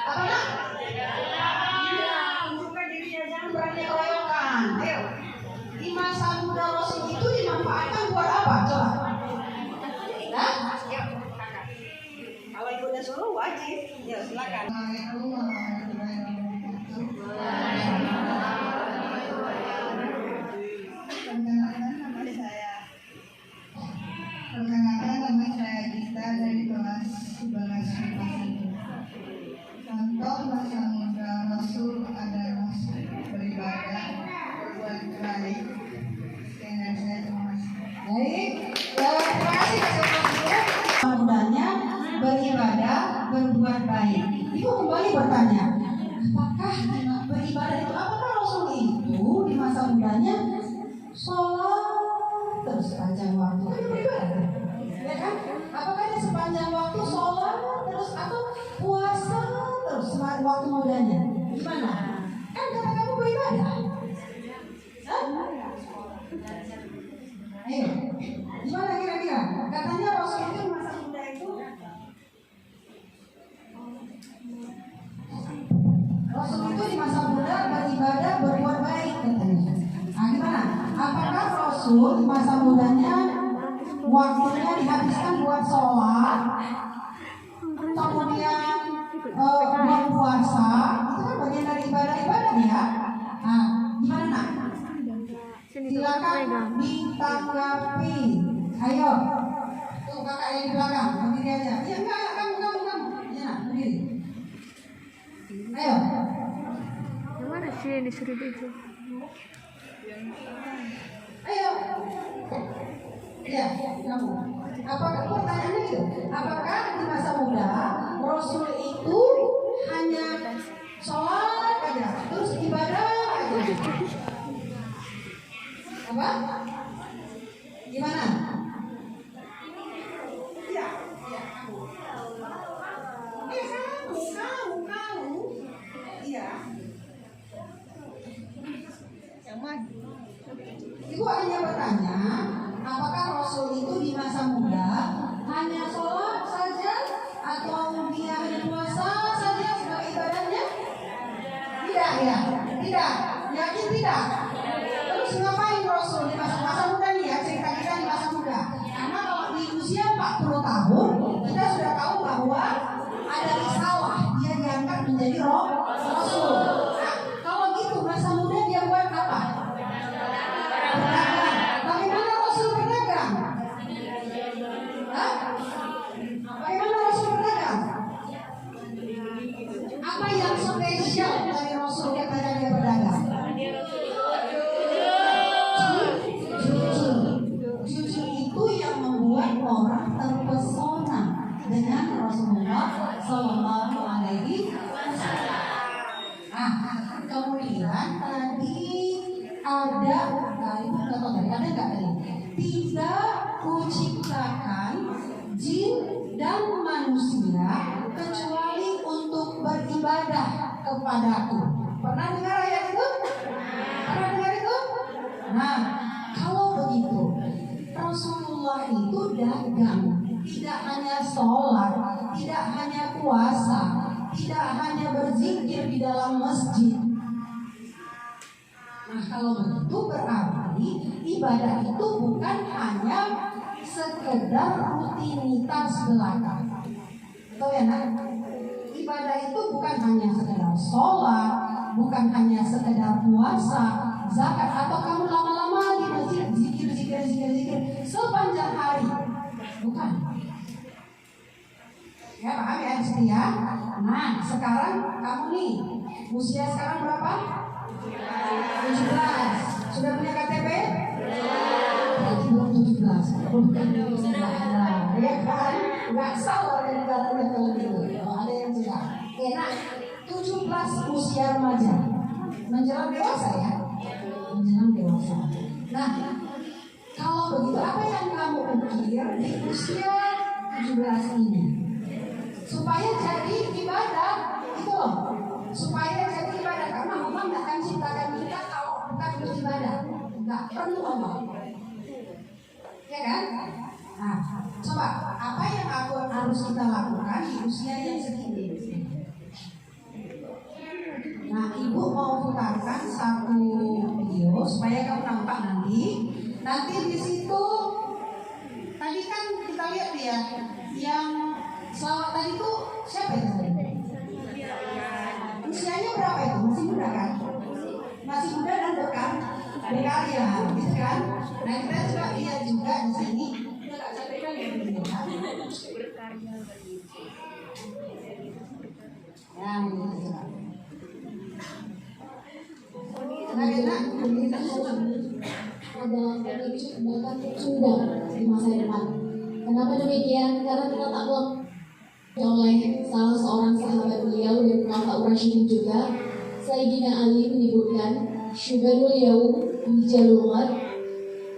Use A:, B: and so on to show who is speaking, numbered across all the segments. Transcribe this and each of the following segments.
A: Apa nak? Iya, menunjukkan dirinya, jangan berani keroyokan. Ayo, di masa muda Rasul itu dimanfaatkan buat apa? Coba. Nah, yuk, kakak. Kalau ibu udah suruh wajib, ya silakan.
B: Perkenalkan, nama saya Gita dari kelas 11 IPA 1. Contoh masa muda Rasul adalah beribadah, berbuat baik. Sekian dari saya, terima kasih.
A: Baik, terima kasih Pak mudanya beribadah, berbuat baik. Ibu kembali bertanya, apakah beribadah itu, apakah Rasul itu di masa mudanya sholat terus sepanjang waktu? Kan beribadah, ya kan? Apakah dia sepanjang waktu sholat terus atau puasa terus waktu mudanya? Gimana? Kan kata kamu beribadah. Hah? Ayo, gimana kira-kira? Katanya Rasul itu masa muda itu Rasul itu di masa muda beribadah, berbuat baik katanya. Nah, gimana? Apakah Rasul di masa mudanya waktunya dihabiskan buat sholat, kemudian buat puasa? Itu kan bagian dari ibadah-ibadah ya. Nah, gimana nak? Silakan ditanggapi. Ayo, tuh kakak yang di belakang, berdiri aja. Iya enggak, kamu. Ya, berdiri. Ayo.
C: Yang mana sih yang disuruh itu?
A: Ayo. Ya, kamu. Apakah pertanyaannya gitu? Apakah di masa muda Rasul itu hanya sholat aja, terus ibadah aja? Apa? Gimana? Iya, kamu. Kamu. Iya. Yang mana? Ibu hanya bertanya, apakah Rasul itu di masa muda hanya sholat saja atau dia hanya puasa saja sebagai ibadahnya? Tidak, ya. Tidak. Yakin tidak? Terus ngapain Rasul di masa muda nih ya, cerita kita di masa muda. Karena kalau di usia 40 tahun kita sudah tahu bahwa ada risalah, dia diangkat menjadi Rasul. Nah, kalau gitu masa muda dia buat apa? Berdagang. Bagaimana Rasul berdagang? Hah? Bagaimana Rasul berdagang? Apa yang spesial dari Rasul ketika dia berdagang? Jujur itu yang membuat orang terpesona dengan Rasulullah Sallallahu Alaihi Wasallam. Nah, kemudian tadi ada nggak tadi? Tidak kuciptakan jin dan manusia kecuali untuk beribadah kepadaku. Pernah dengar ayat itu? Pernah dengar itu? Nah, kalau begitu Rasulullah itu dagang, tidak hanya sholat, tidak hanya puasa, tidak hanya berzikir di dalam masjid. Nah, kalau begitu berarti ibadah itu bukan hanya sekedar rutinitas belaka. Tahu ya nak? Ibadah itu bukan hanya sekedar sholat, bukan hanya sekedar puasa, zakat, atau kamu lama-lama di masjid zikir sepanjang hari. Bukan. Ya paham ya di sini ya. Nah, sekarang kamu nih usia sekarang berapa? 17. Sudah punya KTP? Belum 17. Bukan ya kan? Nggak salah dari katanya kalau gitu. Ada yang sudah. Oke, nah 17 usia remaja menjelang dewasa ya. Menjelang dewasa. Nah, kalau begitu apa yang kamu ukir di usia 17 ini? Supaya jadi ibadah itu loh. Supaya jadi ibadah, karena Allah nggak akan ciptakan kita kalau bukan beribadah. Nggak perlu Allah. Ya kan? Nah, Coba, apa yang harus kita lakukan di usia yang segini? Nah, ibu mau putarkan satu video supaya kamu nampak nanti. Nanti di situ tadi kan kita lihat ya, yang selawat tadi tuh siapa itu? Usianya berapa itu? Masih muda kan? Masih muda dan berkarya, gitu kan? Nah, kita coba lihat juga di sini. Kita nggak capek kan ya? Ya, ini coba.
D: Adalah pemicu bahkan tertunda di masa depan. Kenapa demikian? Karena kita tak oleh salah seorang sahabat beliau dan Khulafaur Rasyidin juga, Sayyidina Ali menyebutkan syubadul yaum rijalul ghad,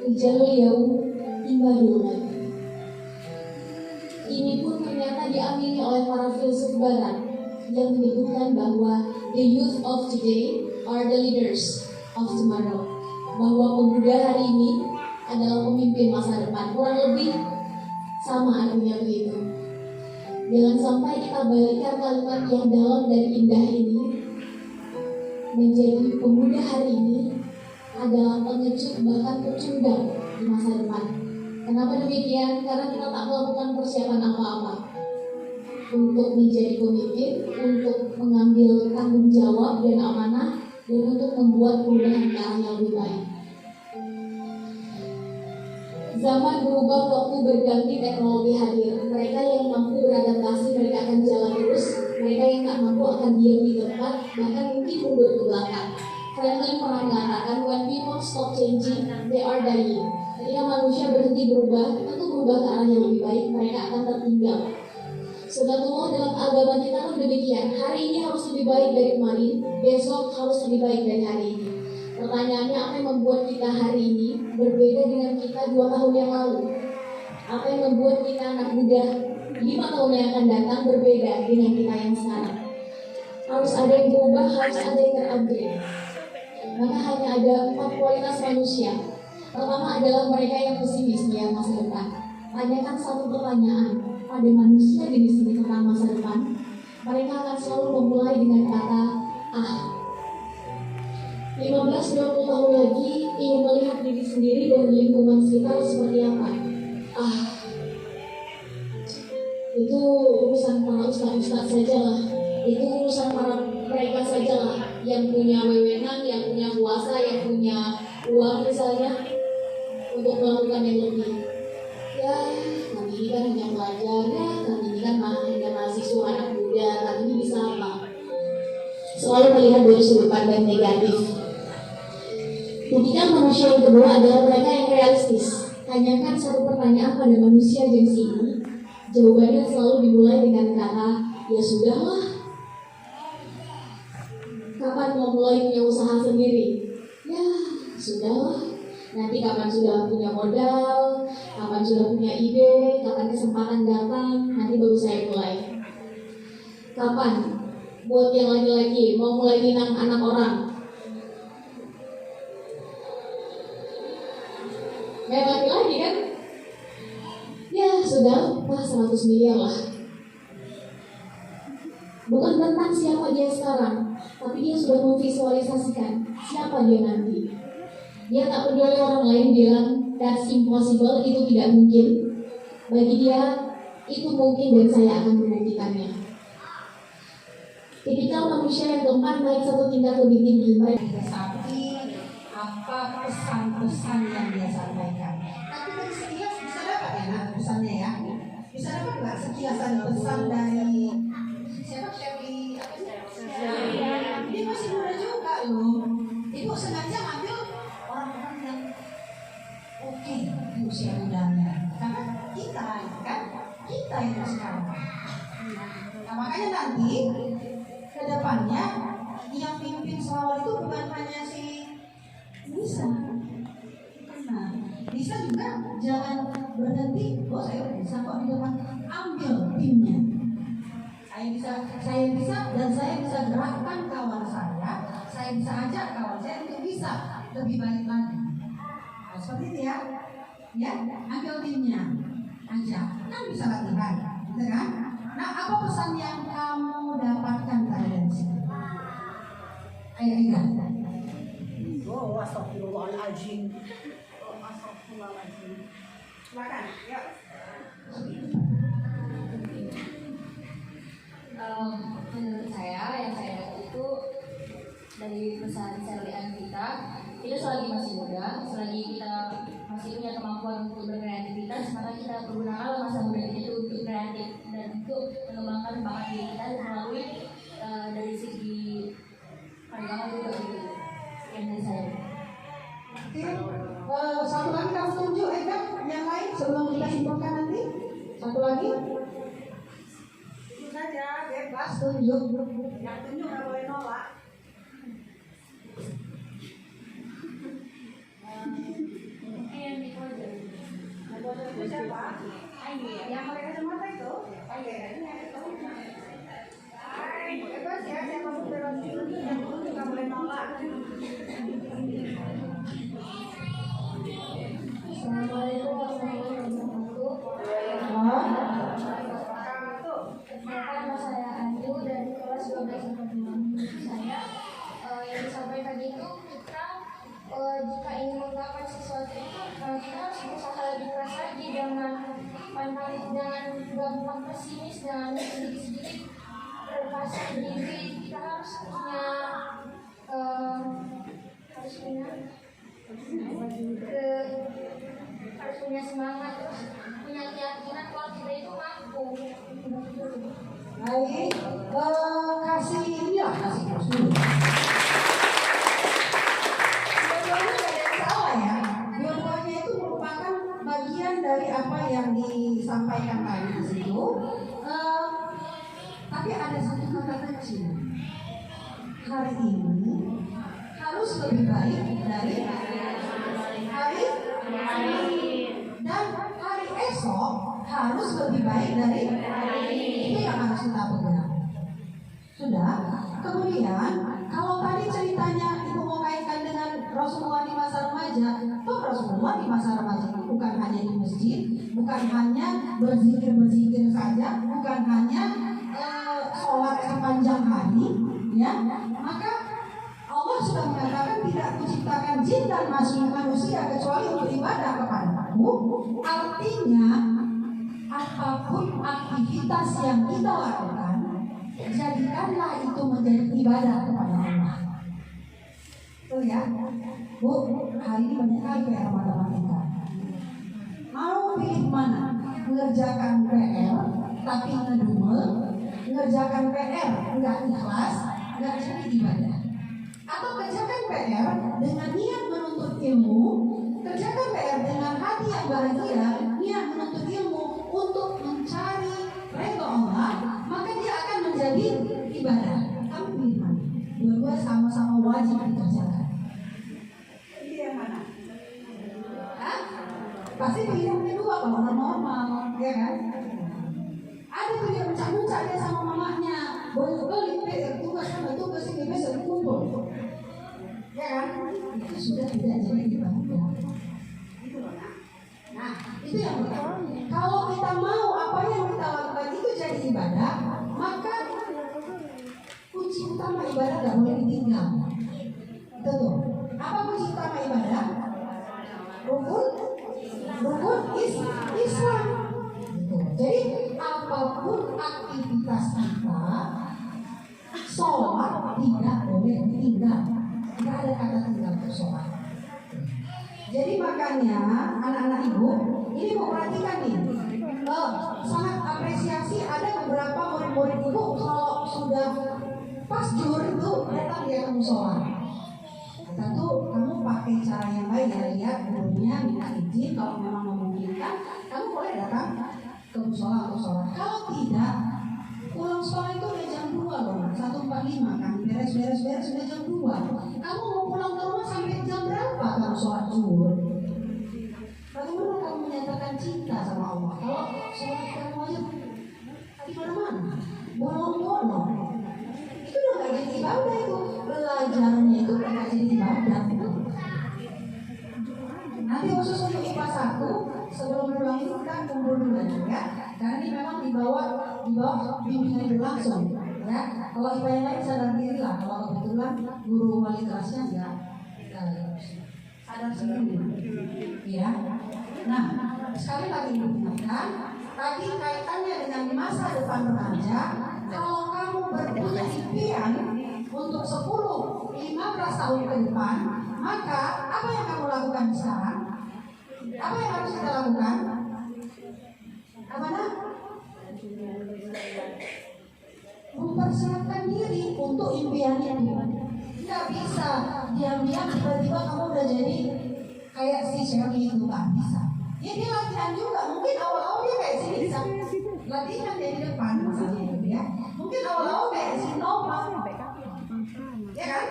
D: rijalul yaum imbadul ghad. Ini pun ternyata diamini oleh para filsuf barat yang menyebutkan bahwa the youth of today are the leaders of tomorrow, bahwa pemuda hari ini adalah pemimpin masa depan. Kurang lebih sama artinya begitu. Jangan sampai kita balikkan kalimat yang dalam dan indah ini menjadi pemuda hari ini adalah pengecut bahkan pecundang di masa depan. Kenapa demikian? Karena kita tak melakukan persiapan apa-apa untuk menjadi pemimpin, untuk mengambil tanggung jawab dan amanah, dan untuk membuat perubahan ke arah yang lebih baik. Zaman berubah, waktu berganti, teknologi hadir. Mereka yang mampu beradaptasi, mereka akan jalan terus. Mereka yang tak mampu akan diam di tempat, bahkan mungkin mundur ke belakang. Franklin pernah mengatakan, when people stop changing, they are dying. Ketika manusia berhenti berubah, tentu berubah ke arah yang lebih baik, mereka akan tertinggal. Sunatullah dalam agama kita pun demikian. Hari ini harus lebih baik dari kemarin, besok harus lebih baik dari hari ini. Pertanyaannya, apa yang membuat kita hari ini berbeda dengan kita 2 tahun yang lalu? Apa yang membuat kita anak muda 5 tahun yang akan datang berbeda dengan kita yang sekarang? Harus ada yang berubah, harus ada yang terupgrade. Maka hanya ada 4 kualitas manusia. Pertama adalah mereka yang pesimis melihat masa depan. Tanyakan satu pertanyaan pada manusia di sini tentang masa depan, mereka akan selalu memulai dengan kata ah. 15-20 tahun lagi ingin melihat diri sendiri dan lingkungan sekitar seperti apa? Ah, itu urusan para ustaz-ustaz saja lah. Itu urusan para mereka saja lah yang punya wewenang, yang punya kuasa, yang punya uang misalnya untuk melakukan yang lebih. Ya, kami ini kan hanya pelajar, ya kami ini kan hanya mahasiswa anak muda, kami ini bisa apa? Selalu melihat dari sudut pandang negatif. Tipikan manusia yang kedua adalah mereka yang realistis. Tanyakan satu pertanyaan pada manusia jenis ini, jawabannya selalu dimulai dengan kata, ya sudahlah. Kapan mau mulai punya usaha sendiri? Ya, sudahlah. Nanti kapan sudah punya modal, kapan sudah punya ide, kapan kesempatan datang, nanti baru saya mulai. Kapan? Buat yang laki-laki, mau mulai minang anak orang. Kayak laki-laki kan? Ya sudah, 100 miliar lah. Bukan tentang siapa dia sekarang, tapi dia sudah memvisualisasikan siapa dia nanti. Dia tak peduli orang lain bilang that's impossible, itu tidak mungkin. Bagi dia itu mungkin dan saya akan membuktikannya. Tipikal manusia yang keempat naik satu tingkat lebih tinggi.
A: Tapi apa pesan-pesan yang dia sampaikan? Tapi dari sekilas bisa dapat ya nak pesannya ya? Bisa dapat nggak sekilasan pesan dari siapa Shelly? Dia masih muda juga loh. Ibu sengaja ambil orang-orang yang oke di usia mudanya. Karena kita kan kita yang sekarang. Nah makanya nanti ke depannya yang pimpin selawat itu bukan hanya si Nisa. Nah, Nisa juga jangan berhenti. Oh saya udah bisa kok di depan, ambil timnya. Saya bisa dan saya bisa gerakkan kawan saya bisa ajak kawan saya untuk bisa lebih baik lagi. Nah, seperti itu ya, ambil timnya. aja, kan bisa latihan, gitu kan? Nah, apa pesan yang kamu dapatkan dari sini? Ayo,
B: Oh, astagfirullahaladzim. Astagfirullahaladzim. Silakan, yuk.
D: Menurut saya yang saya dapat itu dari pesan Serlian kita selagi masih muda, selagi kita masih punya kemampuan untuk berkreativitas, maka kita pergunakan masa muda itu untuk kreatif dan untuk mengembangkan bakat diri kita melalui dari segi pandangan juga gitu. Yang dari saya.
A: Oke, satu lagi kamu tunjuk Eka, yang lain sebelum kita simpulkan nanti. Satu lagi.
B: Itu saja, bebas.
A: Tunjuk.
B: Yang tunjuk nggak boleh nolak.
D: Yang di kode.
B: Itu siapa? Yang pakai kacamata itu? Ini yang itu. Bebas ya, siapapun bebas tunjuk. Yang tunjuk nggak boleh nolak.
D: Assalamualaikum warahmatullahi wabarakatuh. Nama saya Anju dari kelas 12 saya yang disampaikan itu kita jika ingin menggapai sesuatu itu kita harus berusaha lebih keras lagi, jangan gampang pesimis, jangan sedikit-sedikit berpasrah diri. Kita harus punya harus punya semangat, terus punya keyakinan kalau kita itu mampu.
A: Baik, kasih inilah, kasih terus dulu. Dua-duanya tidak ada yang salah ya. Dua-duanya itu merupakan bagian dari apa yang disampaikan tadi di situ. Tapi ada satu kata kecil. Hari ini harus lebih baik dari hari dan hari esok harus lebih baik dari itu yang harus kita pegang. Sudah. Kemudian kalau tadi ceritanya itu mau kaitkan dengan Rasulullah di masa remaja, toh Rasulullah di masa remaja itu bukan hanya di masjid, bukan hanya berzikir saja, bukan hanya sholat sepanjang hari, ya. Maka Allah sudah mengatakan tidak menciptakan jin dan manusia kecuali untuk ibadah kepadamu. Artinya apapun aktivitas yang kita lakukan, jadikanlah itu menjadi ibadah kepada Allah. Tuh ya, Bu, hari ini banyak kali PR matematika. Mau pilih mana? Mengerjakan PR tapi ngedumel, mengerjakan PR enggak ikhlas, enggak jadi ibadah. Atau kerjakan PR dengan niat menuntut ilmu, kerjakan PR dengan hati yang bahagia, niat menuntut ilmu untuk mencari ridho Allah, maka dia akan menjadi ibadah. Kamu pilih mana? Dua-dua sama-sama wajib dikerjakan.
B: Ini yang mana?
A: Hah? Pasti pilih yang kedua kalau normal, ya kan? Ada tuh dia mencak-mencak dia sama mamanya, boleh PR tugas ini besok kumpul. Ya kan? Itu sudah tidak jadi ibadah. Nah, itu yang pertama. Kalau kita mau apa yang kita lakukan itu jadi ibadah, maka kunci utama ibadah tidak boleh ditinggal. Betul. Apa kunci utama ibadah? Rukun Islam. Jadi apapun aktivitas kita, sholat tidak boleh ditinggal. Tidak ada kata tinggal untuk sholat. Jadi makanya anak-anak ibu ini mau perhatikan nih, sangat apresiasi ada beberapa murid-murid ibu kalau sudah pas juhur itu datang dia ke musola. Tentu kamu pakai cara yang lain ya, lihat gurunya minta izin kalau memang memungkinkan kamu boleh datang ke musola untuk sholat. Kalau tidak, pulang sekolah itu udah jam 2 loh, 1:45 kan, beres sudah jam 2. Kamu mau pulang ke rumah sampai jam berapa kamu sholat zuhur? Bagaimana kamu menyatakan cinta sama Allah? Kalau sholat kamu aja di mana-mana, bolong-bolong, itu udah gak jadi ibadah itu. Belajarnya itu gak jadi ibadah. Nanti khusus untuk IPA 1 sebelum pulang itu kita kumpul dulu ya. Karena ini memang di bawah bimbingan berlangsung ya. Kalau IPA yang lain sadar diri lah. Kalau kebetulan guru wali kelasnya ya sadar sendiri ya. Nah, sekali lagi ingatkan, tadi kaitannya dengan masa depan remaja. Kalau kamu berpunya impian untuk 10-15 tahun ke depan, maka apa yang kamu lakukan sekarang? Apa yang harus kita lakukan? Apa nak? Mempersiapkan diri untuk impian itu. Tidak bisa diam-diam tiba-tiba kamu udah jadi kayak si Shelly itu, nggak bisa. Ya dia latihan juga. Mungkin awal-awal dia kayak si Lisa, latihan dia di depan misalnya gitu ya. Mungkin awal-awal kayak si Nova, ya kan?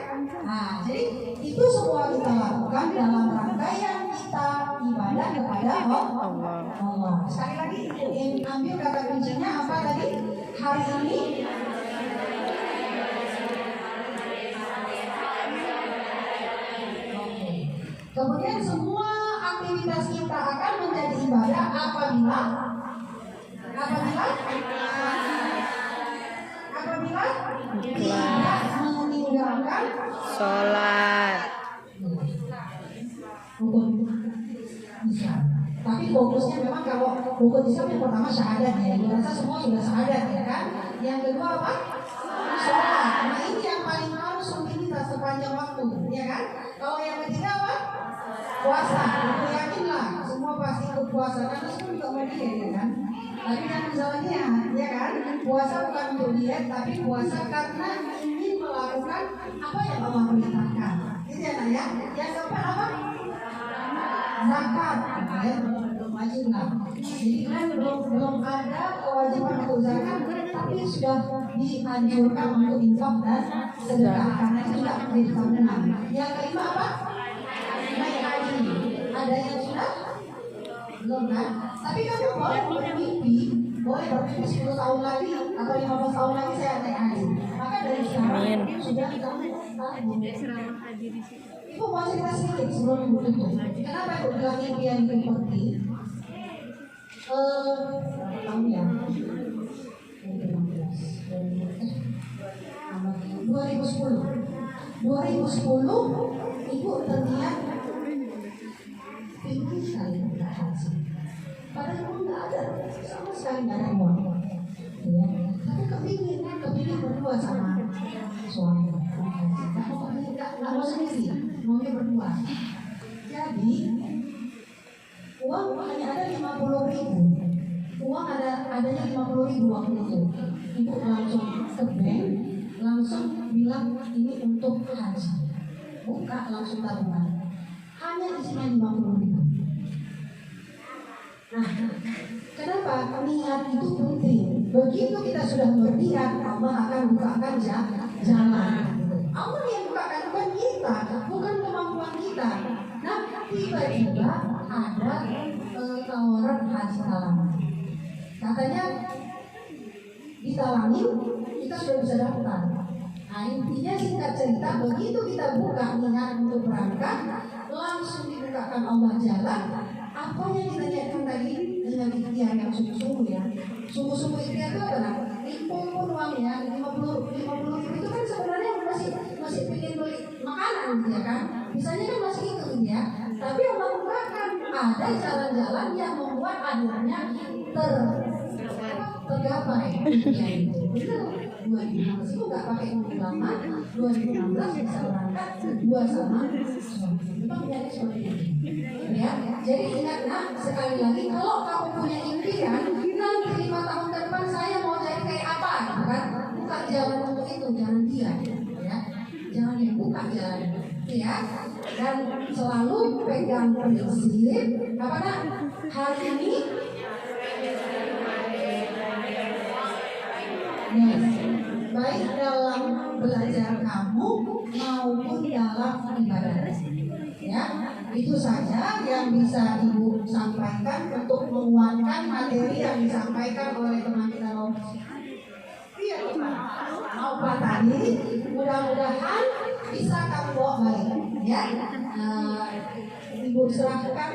A: Nah, jadi itu semua kita lakukan dalam rangkaian kita ibadah kepada Allah. Sekali lagi, ambil kata kuncinya apa tadi? Hari ini kemudian semua aktivitas kita akan menjadi ibadah apabila tidak meninggalkan
C: sholat.
A: rukun Islam. Tapi fokusnya memang kalau rukun Islam yang pertama syahadat ya. Gue rasa semua sudah syahadat ya kan. Yang kedua apa? Sholat. Nah ini yang paling harus rutinitas sepanjang waktu ya kan. Kalau yang ketiga apa? Puasa. Aku yakinlah semua pasti ikut puasa karena semua juga mau diet ya kan. Tapi jangan salah lihat ya kan. Puasa bukan untuk diet tapi puasa karena ingin melakukan apa yang Allah perintahkan. Itu ya nak ya. Yang keempat apa? Zakat. Ya, belum wajib lah. Jadi kan belum ada kewajiban untuk zakat tapi sudah dianjurkan untuk infak dan sedekah karena itu tidak menjadi tabungan. Yang kelima apa? Naik haji. Ada yang sudah? Belum kan? Tapi kamu boleh bermimpi 10 tahun lagi atau 15 tahun lagi saya naik haji. Maka dari sekarang sudah kamu
C: Ceramah haji di situ.
A: Ibu mau cerita sedikit sebelum ibu tutup. Kenapa ibu bilang impian itu penting? Tahun ya 2010 ibu terniat tinggi sekali untuk haji. Padahal ibu nggak ada sama sekali nggak ada uang. Ya. Tapi kepingin berdua sama suami. Nggak mau sendiri, maunya berdua. Jadi uang hanya ada 50.000. Uang adanya 50.000 waktu itu. Ibu langsung ke bank, langsung bilang ini untuk haji. Buka langsung tabungan. Hanya isinya 50.000. Nah, kenapa niat itu penting? Begitu kita sudah berniat, Allah akan bukakan jalan. Allah yang bukakan, bukan kita, bukan kemampuan kita. Nah, tiba-tiba ada tawaran haji talangan. Katanya ditalangin, kita sudah bisa daftar. Nah, intinya singkat cerita, begitu kita buka niat untuk berangkat, langsung dibukakan Allah jalan. Apa yang kita niatkan tadi dengan ikhtiar yang sungguh-sungguh ya. Sungguh-sungguh ikhtiar itu adalah pun uangnya 50.000 itu kan sebenarnya masih pengen beli makanan ya kan. Misalnya kan masih itu ya. Tapi Allah bukakan ada jalan-jalan yang membuat akhirnya tergapai. Ya itu. Betul. 2016 itu nggak pakai mobil lama. 2016 bisa berangkat berdua sama suami. Memang jadi seperti itu. Ya, jadi ingat nak, sekali lagi kalau kamu punya impian, nanti 5 tahun ke depan saya mau jadi kayak apa, gitu kan? Buka jalan untuk itu, jangan diam, ya. Jangan dibuka jalan, ya. Dan selalu pegang prinsip, apa nak? Hari ini, yes, baik dalam belajar kamu maupun dalam ibadah. Ya, itu saja yang bisa Ibu sampaikan untuk menguatkan materi yang disampaikan oleh teman kita Iya, Pak tadi. Mudah-mudahan bisa kamu bawa balik. Ya, Ibu serahkan